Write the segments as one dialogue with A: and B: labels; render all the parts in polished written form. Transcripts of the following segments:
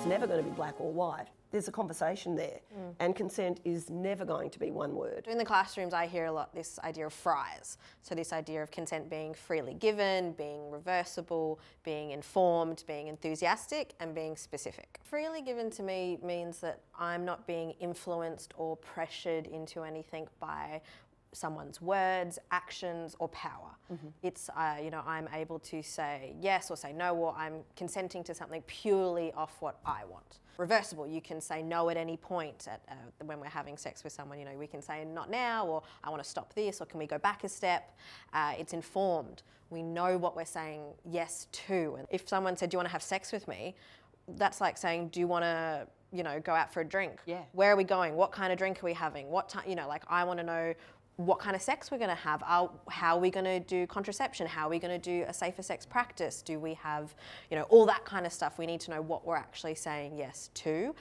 A: It's never going to be black or white. There's a conversation there, and consent is never going to be one word.
B: In the classrooms, I hear a lot this idea of FRIES. So this idea of consent being freely given, being reversible, being informed, being enthusiastic, and being specific. Freely given to me means that I'm not being influenced or pressured into anything by someone's words, actions, or power. It's, I'm able to say yes or say no, or I'm consenting to something purely off what I want. Reversible, you can say no at any point when we're having sex with someone. We can say not now, or I want to stop this, or can we go back a step? It's informed. We know what we're saying yes to. And if someone said, do you want to have sex with me? That's like saying, do you want to, go out for a drink?
C: Yeah.
B: Where are we going? What kind of drink are we having? What time, I want to know what kind of sex we're going to have, how are we going to do contraception, how are we going to do a safer sex practice, do we have, all that kind of stuff. We need to know what we're actually saying yes to.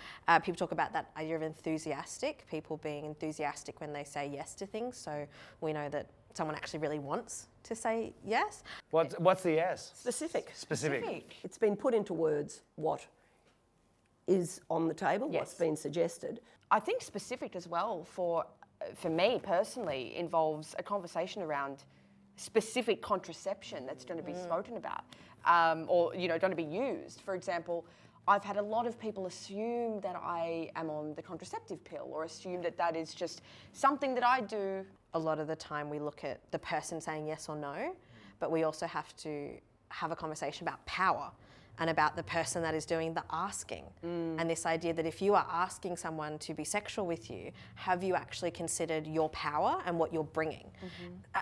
B: People talk about that idea of enthusiastic, people being enthusiastic when they say yes to things, so we know that someone actually really wants to say yes.
D: What's the yes?
A: Specific.
D: Specific.
A: It's been put into words what is on the table, what's been suggested.
C: I think specific as well for me personally involves a conversation around specific contraception that's going to be spoken about, or going to be used. For example, I've had a lot of people assume that I am on the contraceptive pill, or assume that that is just something that I do.
B: A lot of the time we look at the person saying yes or no, but we also have to have a conversation about power and about the person that is doing the asking. And this idea that if you are asking someone to be sexual with you, have you actually considered your power and what you're bringing?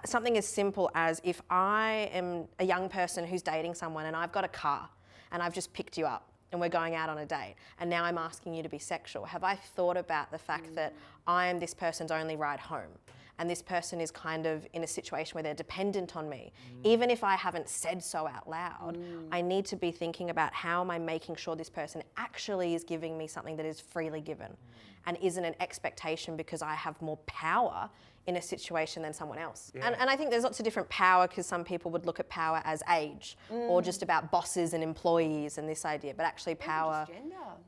B: Something as simple as if I am a young person who's dating someone and I've got a car and I've just picked you up and we're going out on a date, and now I'm asking you to be sexual, have I thought about the fact that I am this person's only ride home? And this person is kind of in a situation where they're dependent on me. Even if I haven't said so out loud, I need to be thinking about how am I making sure this person actually is giving me something that is freely given and isn't an expectation because I have more power in a situation than someone else. And I think there's lots of different power, because some people would look at power as age or just about bosses and employees and this idea, but actually power,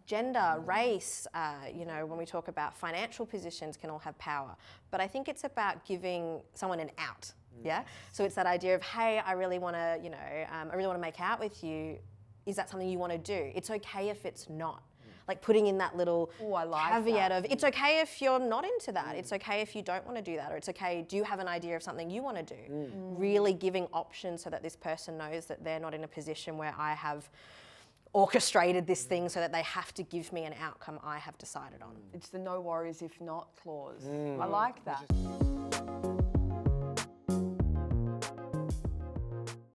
B: gender, race, when we talk about financial positions can all have power. But I think it's about giving someone an out. Yeah. So it's that idea of, hey, I really want to, I really want to make out with you. Is that something you want to do? It's okay if it's not. Like putting in that little caveat of, it's okay if you're not into that. It's okay if you don't want to do that. Or it's okay, do you have an idea of something you want to do? Really giving options so that this person knows that they're not in a position where I have orchestrated this thing so that they have to give me an outcome I have decided on.
C: It's the no worries if not clause. I like that.